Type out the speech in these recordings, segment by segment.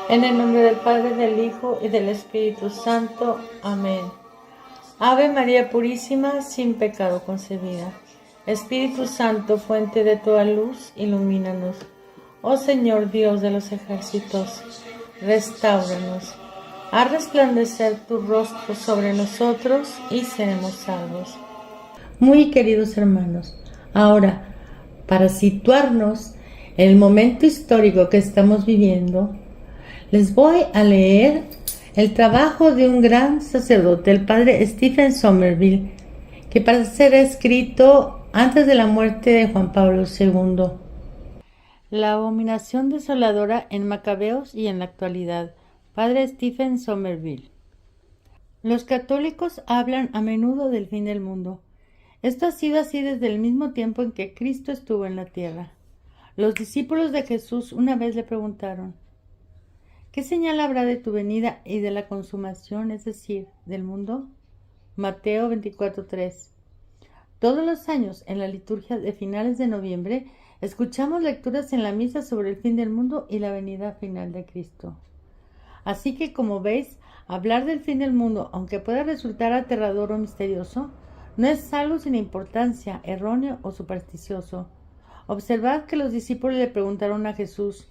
En el nombre del Padre, del Hijo y del Espíritu Santo. Amén. Ave María Purísima, sin pecado concebida. Espíritu Santo, fuente de toda luz, ilumínanos. Oh Señor Dios de los ejércitos, restáuranos. Haz resplandecer tu rostro sobre nosotros y seremos salvos. Muy queridos hermanos, ahora, para situarnos en el momento histórico que estamos viviendo, les voy a leer el trabajo de un gran sacerdote, el padre Stephen Somerville, que parece ser escrito antes de la muerte de Juan Pablo II. La abominación desoladora en Macabeos y en la actualidad. Padre Stephen Somerville. Los católicos hablan a menudo del fin del mundo. Esto ha sido así desde el mismo tiempo en que Cristo estuvo en la tierra. Los discípulos de Jesús una vez le preguntaron: ¿qué señal habrá de tu venida y de la consumación, es decir, del mundo? Mateo 24:3. Todos los años, en la liturgia de finales de noviembre, escuchamos lecturas en la misa sobre el fin del mundo y la venida final de Cristo. Así que, como veis, hablar del fin del mundo, aunque pueda resultar aterrador o misterioso, no es algo sin importancia, erróneo o supersticioso. Observad que los discípulos le preguntaron a Jesús: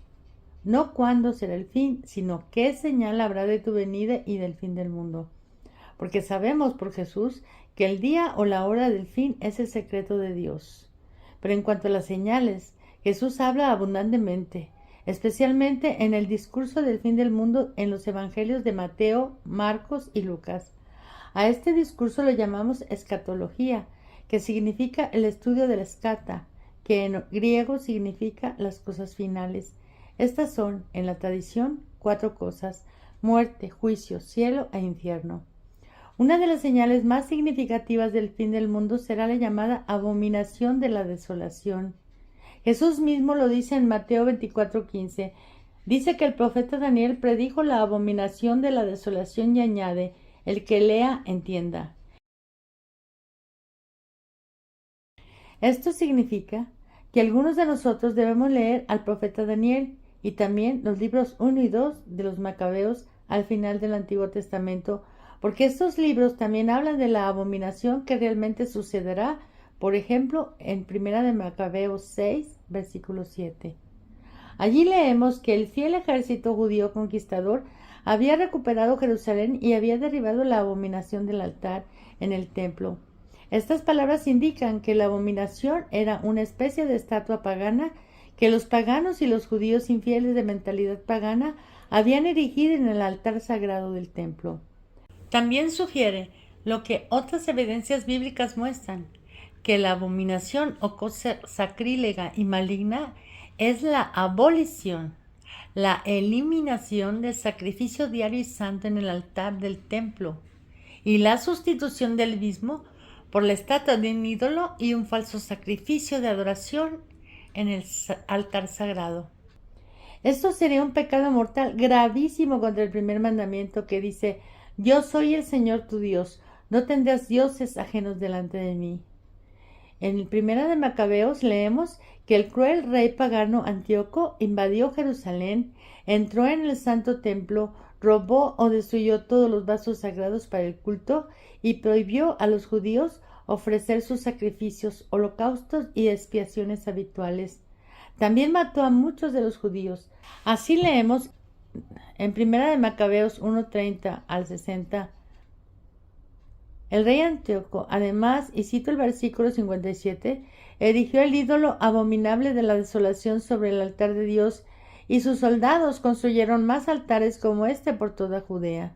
no cuándo será el fin, sino qué señal habrá de tu venida y del fin del mundo. Porque sabemos por Jesús que el día o la hora del fin es el secreto de Dios. Pero en cuanto a las señales, Jesús habla abundantemente, especialmente en el discurso del fin del mundo en los evangelios de Mateo, Marcos y Lucas. A este discurso lo llamamos escatología, que significa el estudio de la escata, que en griego significa las cosas finales. Estas son, en la tradición, 4 cosas: muerte, juicio, cielo e infierno. Una de las señales más significativas del fin del mundo será la llamada abominación de la desolación. Jesús mismo lo dice en Mateo 24:15. Dice que el profeta Daniel predijo la abominación de la desolación y añade: el que lea, entienda. Esto significa que algunos de nosotros debemos leer al profeta Daniel y también los libros 1 y 2 de los Macabeos al final del Antiguo Testamento, porque estos libros también hablan de la abominación que realmente sucederá, por ejemplo, en Primera de Macabeos 6, versículo 7. Allí leemos que el fiel ejército judío conquistador había recuperado Jerusalén y había derribado la abominación del altar en el templo. Estas palabras indican que la abominación era una especie de estatua pagana que los paganos y los judíos infieles de mentalidad pagana habían erigido en el altar sagrado del templo. También sugiere lo que otras evidencias bíblicas muestran, que la abominación o cosa sacrílega y maligna es la abolición, la eliminación del sacrificio diario y santo en el altar del templo y la sustitución del mismo por la estatua de un ídolo y un falso sacrificio de adoración en el altar sagrado. Esto sería un pecado mortal gravísimo contra el primer mandamiento que dice: yo soy el Señor tu Dios, no tendrás dioses ajenos delante de mí. En Primera de Macabeos leemos que el cruel rey pagano Antíoco invadió Jerusalén, entró en el santo templo, robó o destruyó todos los vasos sagrados para el culto y prohibió a los judíos ofrecer sus sacrificios, holocaustos y expiaciones habituales. También mató a muchos de los judíos. Así leemos en Primera de Macabeos 1:30 al 60. El rey Antíoco, además, y cito el versículo 57, erigió el ídolo abominable de la desolación sobre el altar de Dios, y sus soldados construyeron más altares como este por toda Judea.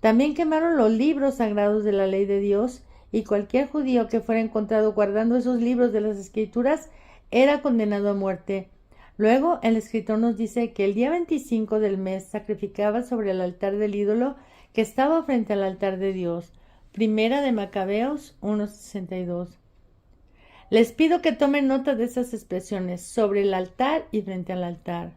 También quemaron los libros sagrados de la ley de Dios, y cualquier judío que fuera encontrado guardando esos libros de las Escrituras era condenado a muerte. Luego, el escritor nos dice que el día 25 del mes sacrificaba sobre el altar del ídolo que estaba frente al altar de Dios. Primera de Macabeos 1:62. Les pido que tomen nota de esas expresiones: sobre el altar y frente al altar.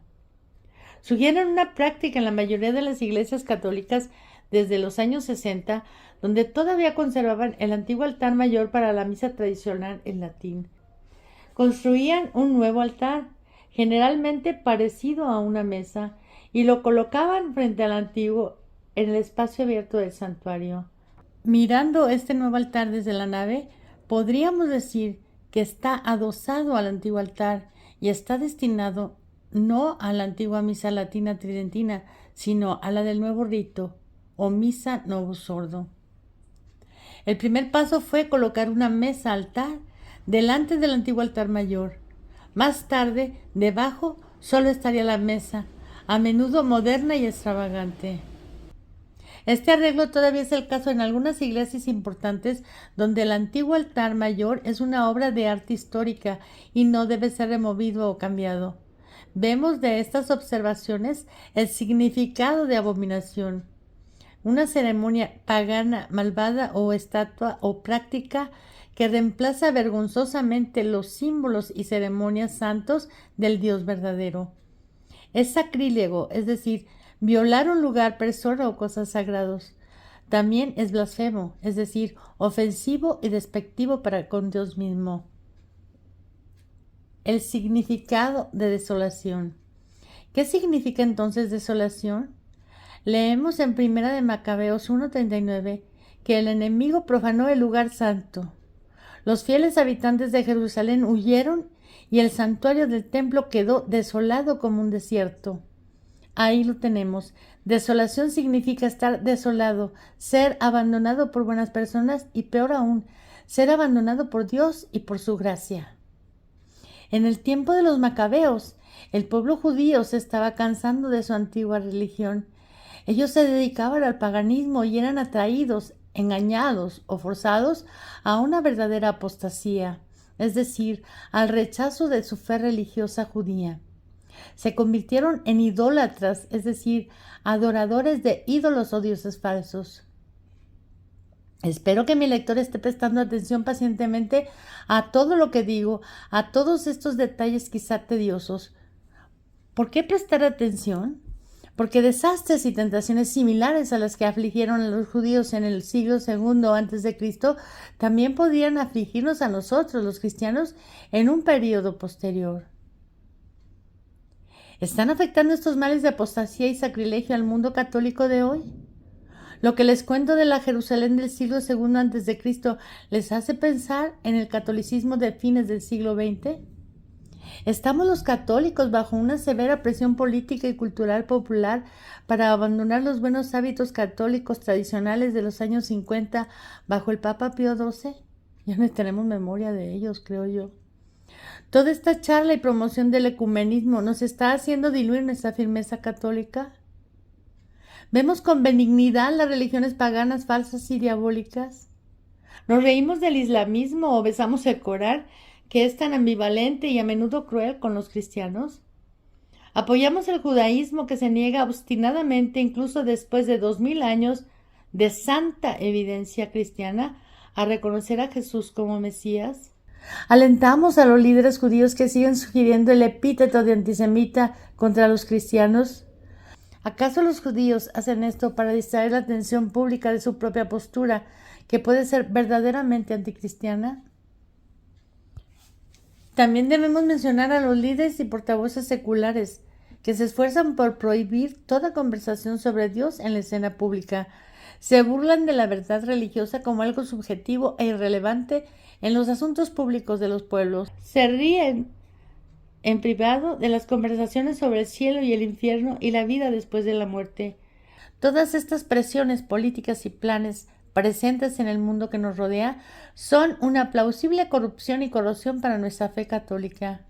Sugieren una práctica en la mayoría de las iglesias católicas desde los años 60, donde todavía conservaban el antiguo altar mayor para la misa tradicional en latín. Construían un nuevo altar, generalmente parecido a una mesa, y lo colocaban frente al antiguo en el espacio abierto del santuario. Mirando este nuevo altar desde la nave, podríamos decir que está adosado al antiguo altar y está destinado no a la antigua misa latina tridentina, sino a la del nuevo rito o misa novus ordo. El primer paso fue colocar una mesa altar delante del antiguo altar mayor. Más tarde, debajo solo estaría la mesa, a menudo moderna y extravagante. Este arreglo todavía es el caso en algunas iglesias importantes donde el antiguo altar mayor es una obra de arte histórica y no debe ser removido o cambiado. Vemos de estas observaciones el significado de abominación. Una ceremonia pagana, malvada o estatua o práctica que reemplaza vergonzosamente los símbolos y ceremonias santos del Dios verdadero. Es sacrílego, es decir, violar un lugar, persona o cosas sagrados. También es blasfemo, es decir, ofensivo y despectivo para con Dios mismo. El significado de desolación. ¿Qué significa entonces desolación? Leemos en Primera de Macabeos 1:39 que el enemigo profanó el lugar santo. Los fieles habitantes de Jerusalén huyeron y el santuario del templo quedó desolado como un desierto. Ahí lo tenemos. Desolación significa estar desolado, ser abandonado por buenas personas y peor aún, ser abandonado por Dios y por su gracia. En el tiempo de los macabeos, el pueblo judío se estaba cansando de su antigua religión. Ellos se dedicaban al paganismo y eran atraídos, engañados o forzados a una verdadera apostasía, es decir, al rechazo de su fe religiosa judía. Se convirtieron en idólatras, es decir, adoradores de ídolos o dioses falsos. Espero que mi lector esté prestando atención pacientemente a todo lo que digo, a todos estos detalles quizá tediosos. ¿Por qué prestar atención? Porque desastres y tentaciones similares a las que afligieron a los judíos en el siglo II a.C. también podrían afligirnos a nosotros, los cristianos, en un periodo posterior. ¿Están afectando estos males de apostasía y sacrilegio al mundo católico de hoy? Lo que les cuento de la Jerusalén del siglo II a.C. les hace pensar en el catolicismo de fines del siglo XX. ¿Estamos los católicos bajo una severa presión política y cultural popular para abandonar los buenos hábitos católicos tradicionales de los años 50 bajo el Papa Pío XII? Ya no tenemos memoria de ellos, creo yo. Toda esta charla y promoción del ecumenismo nos está haciendo diluir nuestra firmeza católica. ¿Vemos con benignidad las religiones paganas falsas y diabólicas? ¿Nos reímos del islamismo o besamos el Corán, que es tan ambivalente y a menudo cruel con los cristianos? ¿Apoyamos el judaísmo que se niega obstinadamente, incluso después de 2000 años de santa evidencia cristiana, a reconocer a Jesús como Mesías? ¿Alentamos a los líderes judíos que siguen sugiriendo el epíteto de antisemita contra los cristianos? ¿Acaso los judíos hacen esto para distraer la atención pública de su propia postura, que puede ser verdaderamente anticristiana? También debemos mencionar a los líderes y portavoces seculares, que se esfuerzan por prohibir toda conversación sobre Dios en la escena pública. Se burlan de la verdad religiosa como algo subjetivo e irrelevante en los asuntos públicos de los pueblos. Se ríen en privado de las conversaciones sobre el cielo y el infierno y la vida después de la muerte. Todas estas presiones políticas y planes presentes en el mundo que nos rodea son una plausible corrupción y corrosión para nuestra fe católica.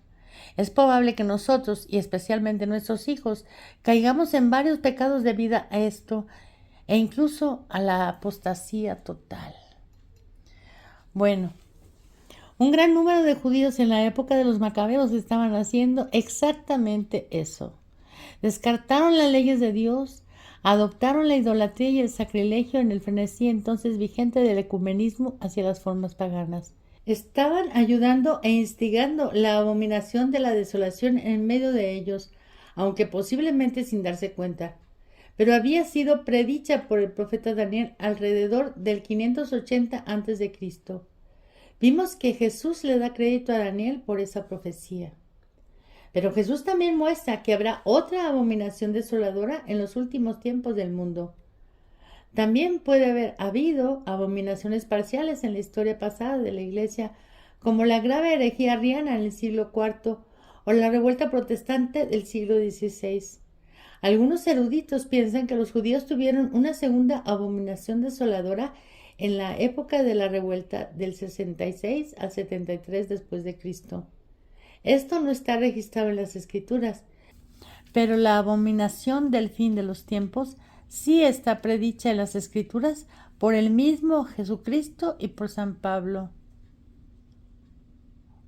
Es probable que nosotros, y especialmente nuestros hijos, caigamos en varios pecados debido a esto e incluso a la apostasía total. Bueno, un gran número de judíos en la época de los macabeos estaban haciendo exactamente eso. Descartaron las leyes de Dios, adoptaron la idolatría y el sacrilegio en el frenesí entonces vigente del ecumenismo hacia las formas paganas. Estaban ayudando e instigando la abominación de la desolación en medio de ellos, aunque posiblemente sin darse cuenta. Pero había sido predicha por el profeta Daniel alrededor del 580 a.C. Vimos que Jesús le da crédito a Daniel por esa profecía. Pero Jesús también muestra que habrá otra abominación desoladora en los últimos tiempos del mundo. También puede haber habido abominaciones parciales en la historia pasada de la Iglesia, como la grave herejía arriana en el siglo IV o la revuelta protestante del siglo XVI. Algunos eruditos piensan que los judíos tuvieron una segunda abominación desoladora en la época de la revuelta del 66 al 73 después de Cristo. Esto no está registrado en las Escrituras, pero la abominación del fin de los tiempos sí está predicha en las Escrituras por el mismo Jesucristo y por San Pablo.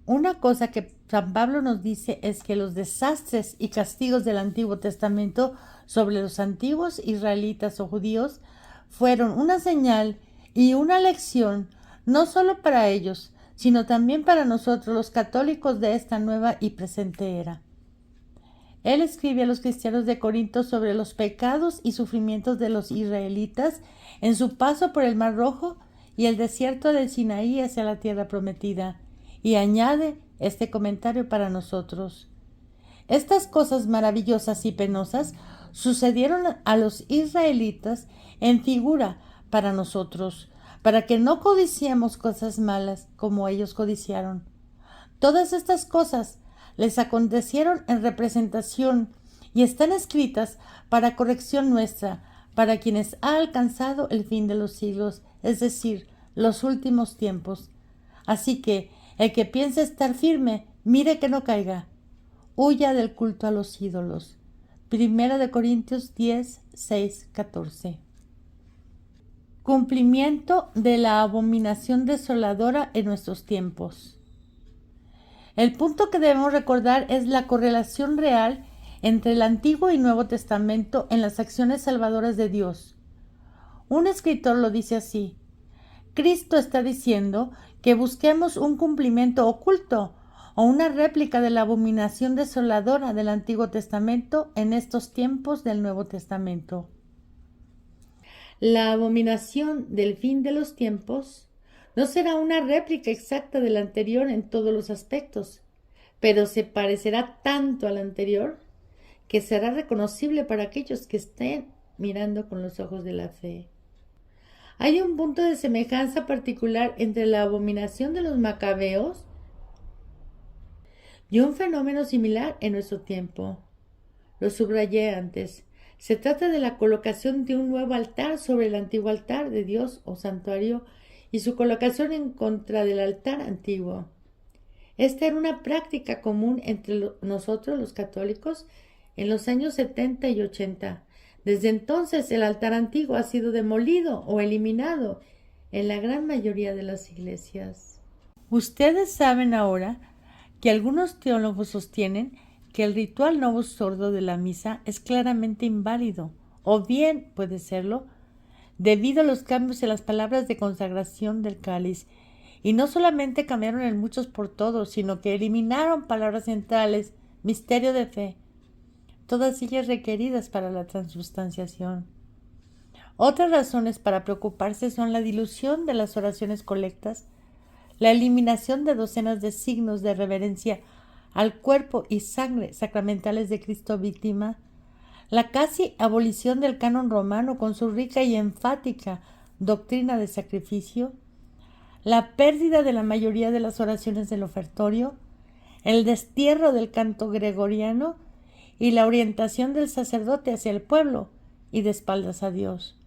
Una cosa que San Pablo nos dice es que los desastres y castigos del Antiguo Testamento sobre los antiguos israelitas o judíos fueron una señal y una lección no solo para ellos, sino también para nosotros los católicos de esta nueva y presente era. Él escribe a los cristianos de Corinto sobre los pecados y sufrimientos de los israelitas en su paso por el Mar Rojo y el desierto del Sinaí hacia la tierra prometida, y añade este comentario para nosotros. Estas cosas maravillosas y penosas sucedieron a los israelitas en figura para nosotros, para que no codiciemos cosas malas como ellos codiciaron. Todas estas cosas les acontecieron en representación y están escritas para corrección nuestra, para quienes ha alcanzado el fin de los siglos, es decir, los últimos tiempos. Así que el que piense estar firme, mire que no caiga. Huya del culto a los ídolos. 1 Corintios 10, 6, 14. Cumplimiento de la abominación desoladora en nuestros tiempos. El punto que debemos recordar es la correlación real entre el Antiguo y Nuevo Testamento en las acciones salvadoras de Dios. Un escritor lo dice así: Cristo está diciendo que busquemos un cumplimiento oculto o una réplica de la abominación desoladora del Antiguo Testamento en estos tiempos del Nuevo Testamento. La abominación del fin de los tiempos no será una réplica exacta de la anterior en todos los aspectos, pero se parecerá tanto a la anterior que será reconocible para aquellos que estén mirando con los ojos de la fe. Hay un punto de semejanza particular entre la abominación de los macabeos y un fenómeno similar en nuestro tiempo. Lo subrayé antes. Se trata de la colocación de un nuevo altar sobre el antiguo altar de Dios o santuario y su colocación en contra del altar antiguo. Esta era una práctica común entre nosotros los católicos en los años 70 y 80. Desde entonces el altar antiguo ha sido demolido o eliminado en la gran mayoría de las iglesias. Ustedes saben ahora que algunos teólogos sostienen que el ritual novus sordo de la misa es claramente inválido, o bien puede serlo, debido a los cambios en las palabras de consagración del cáliz, y no solamente cambiaron el muchos por todos, sino que eliminaron palabras centrales, misterio de fe, todas ellas requeridas para la transubstanciación. Otras razones para preocuparse son la dilución de las oraciones colectas, la eliminación de docenas de signos de reverencia al cuerpo y sangre sacramentales de Cristo víctima, la casi abolición del canon romano con su rica y enfática doctrina de sacrificio, la pérdida de la mayoría de las oraciones del ofertorio, el destierro del canto gregoriano y la orientación del sacerdote hacia el pueblo y de espaldas a Dios.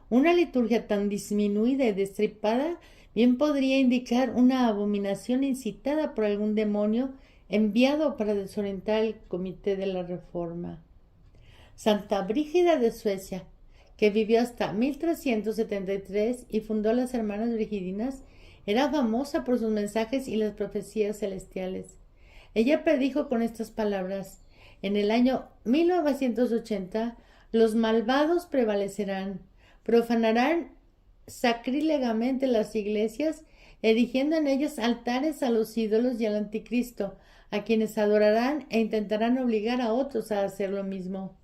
Una liturgia tan disminuida y destripada bien podría indicar una abominación incitada por algún demonio enviado para desorientar el comité de la Reforma. Santa Brígida de Suecia, que vivió hasta 1373 y fundó las Hermanas Brigidinas, era famosa por sus mensajes y las profecías celestiales. Ella predijo con estas palabras: en el año 1980 los malvados prevalecerán, profanarán sacrílegamente las iglesias, erigiendo en ellas altares a los ídolos y al anticristo, a quienes adorarán e intentarán obligar a otros a hacer lo mismo.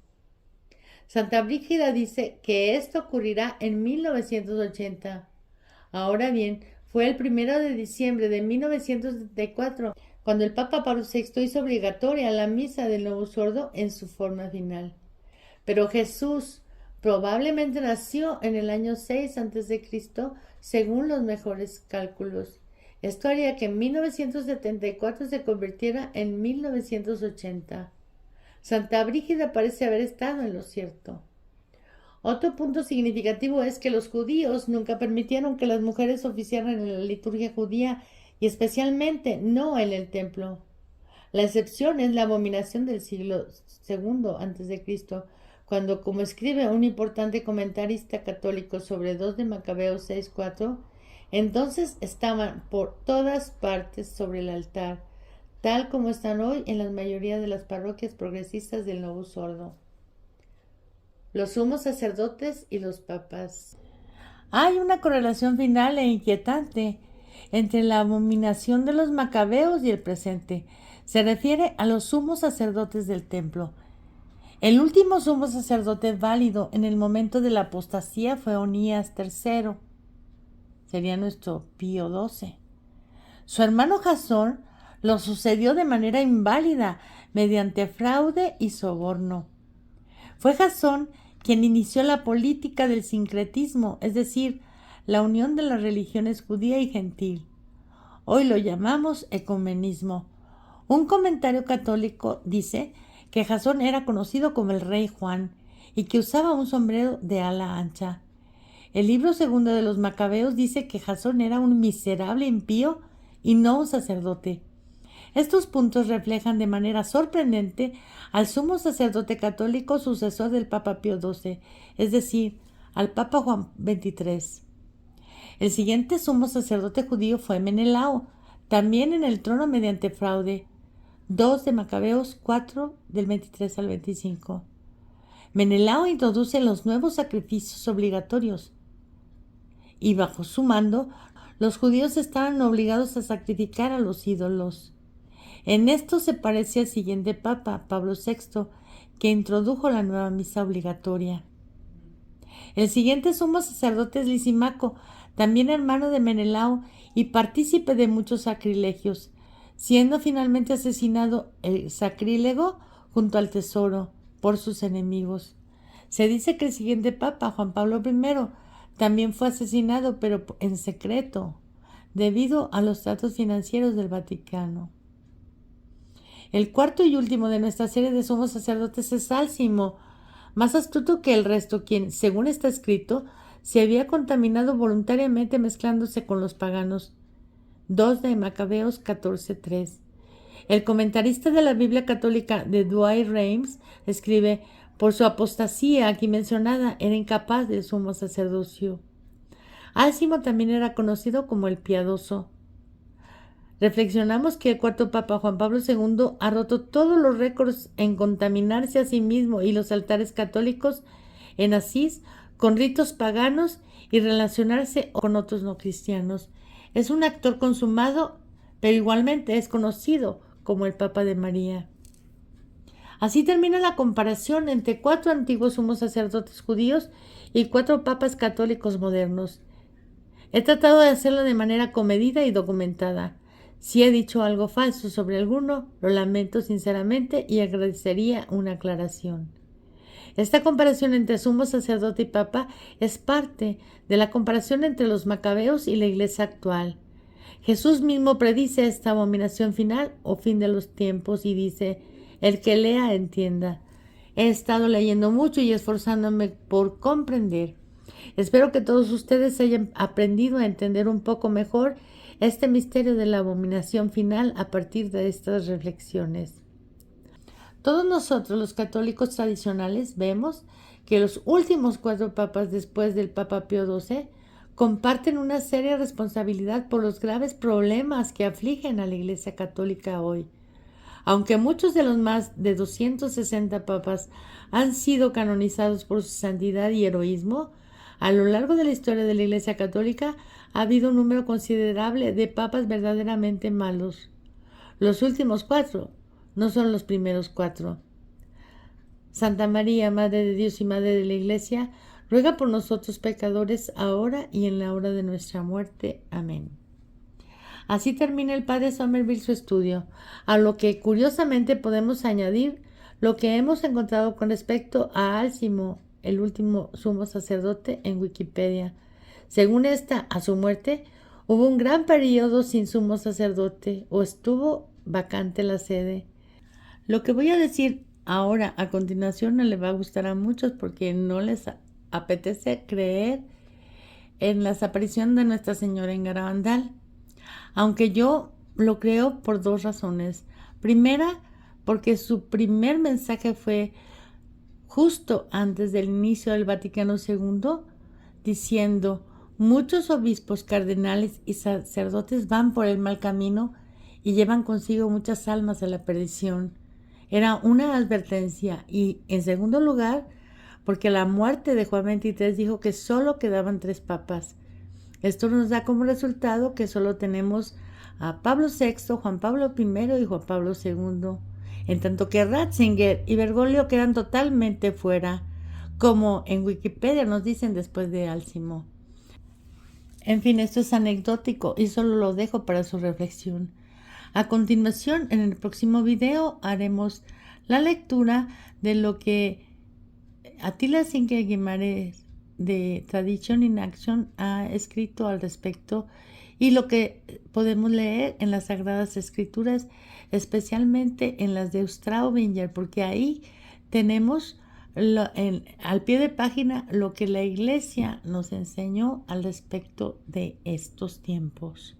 Santa Brígida dice que esto ocurrirá en 1980. Ahora bien, fue el 1 de diciembre de 1974 cuando el Papa Pablo VI hizo obligatoria la misa del lobo sordo en su forma final. Pero Jesús probablemente nació en el año 6 a.C., según los mejores cálculos. Esto haría que 1974 se convirtiera en 1980. Santa Brígida parece haber estado en lo cierto. Otro punto significativo es que los judíos nunca permitieron que las mujeres oficiaran en la liturgia judía y especialmente no en el templo. La excepción es la abominación del siglo II a.C., cuando, como escribe un importante comentarista católico sobre 2 de Macabeos 6:4, entonces estaban por todas partes sobre el altar, tal como están hoy en la mayoría de las parroquias progresistas del Lobo Sordo. Los sumos sacerdotes y los papas. Hay una correlación final e inquietante entre la abominación de los macabeos y el presente. Se refiere a los sumos sacerdotes del templo. El último sumo sacerdote válido en el momento de la apostasía fue Onías III. Sería nuestro Pío XII. Su hermano Jasón lo sucedió de manera inválida mediante fraude y soborno. Fue Jasón quien inició la política del sincretismo, es decir, la unión de las religiones judía y gentil. Hoy lo llamamos ecumenismo. Un comentario católico dice que Jasón era conocido como el rey Juan y que usaba un sombrero de ala ancha. El libro segundo de los Macabeos dice que Jasón era un miserable impío y no un sacerdote. Estos puntos reflejan de manera sorprendente al sumo sacerdote católico sucesor del Papa Pío XII, es decir, al Papa Juan XXIII. El siguiente sumo sacerdote judío fue Menelao, también en el trono mediante fraude. 2 de Macabeos 4, del 23 al 25. Menelao introduce los nuevos sacrificios obligatorios y bajo su mando los judíos estaban obligados a sacrificar a los ídolos. En esto se parece al siguiente papa, Pablo VI, que introdujo la nueva misa obligatoria. El siguiente sumo sacerdote es Lisímaco, también hermano de Menelao y partícipe de muchos sacrilegios, siendo finalmente asesinado el sacrílego junto al tesoro por sus enemigos. Se dice que el siguiente papa, Juan Pablo I, también fue asesinado, pero en secreto, debido a los tratos financieros del Vaticano. El cuarto y último de nuestra serie de sumos sacerdotes es Álcimo, más astuto que el resto, quien, según está escrito, se había contaminado voluntariamente mezclándose con los paganos. 2 de Macabeos 14:3. El comentarista de la Biblia católica de Dwight Reims escribe: por su apostasía aquí mencionada era incapaz del sumo sacerdocio. Álcimo también era conocido como el piadoso. Reflexionamos que el cuarto Papa Juan Pablo II ha roto todos los récords en contaminarse a sí mismo y los altares católicos en Asís con ritos paganos y relacionarse con otros no cristianos. Es un actor consumado, pero igualmente es conocido como el Papa de María. Así termina la comparación entre 4 antiguos sumos sacerdotes judíos y 4 papas católicos modernos. He tratado de hacerlo de manera comedida y documentada. Si he dicho algo falso sobre alguno, lo lamento sinceramente y agradecería una aclaración. Esta comparación entre sumo sacerdote y papa es parte de la comparación entre los macabeos y la iglesia actual. Jesús mismo predice esta abominación final o fin de los tiempos y dice: el que lea entienda. He estado leyendo mucho y esforzándome por comprender. Espero que todos ustedes hayan aprendido a entender un poco mejor este misterio de la abominación final a partir de estas reflexiones. Todos nosotros, los católicos tradicionales, vemos que los últimos 4 papas después del Papa Pío XII comparten una seria responsabilidad por los graves problemas que afligen a la Iglesia Católica hoy. Aunque muchos de los más de 260 papas han sido canonizados por su santidad y heroísmo, a lo largo de la historia de la Iglesia Católica ha habido un número considerable de papas verdaderamente malos. Los últimos 4 no son los primeros 4. Santa María, Madre de Dios y Madre de la Iglesia, ruega por nosotros pecadores, ahora y en la hora de nuestra muerte. Amén. Así termina el padre Somerville su estudio, a lo que curiosamente podemos añadir lo que hemos encontrado con respecto a Álcimo, el último sumo sacerdote, en Wikipedia. Según esta, a su muerte, hubo un gran periodo sin sumo sacerdote o estuvo vacante la sede. Lo que voy a decir ahora a continuación no le va a gustar a muchos porque no les apetece creer en la aparición de Nuestra Señora en Garabandal, aunque yo lo creo por dos razones. Primera, porque su primer mensaje fue justo antes del inicio del Vaticano II, diciendo: muchos obispos, cardenales y sacerdotes van por el mal camino y llevan consigo muchas almas a la perdición. Era una advertencia. Y en segundo lugar, porque la muerte de Juan XXIII dijo que solo quedaban 3 papas. Esto nos da como resultado que solo tenemos a Pablo VI, Juan Pablo I y Juan Pablo II, en tanto que Ratzinger y Bergoglio quedan totalmente fuera, como en Wikipedia nos dicen después de Álcimo. En fin, esto es anecdótico y solo lo dejo para su reflexión. A continuación, en el próximo video, haremos la lectura de lo que Attila Singer Guimarães de Tradition in Action ha escrito al respecto y lo que podemos leer en las Sagradas Escrituras, especialmente en las de Straubinger, porque ahí tenemos al pie de página lo que la Iglesia nos enseñó al respecto de estos tiempos.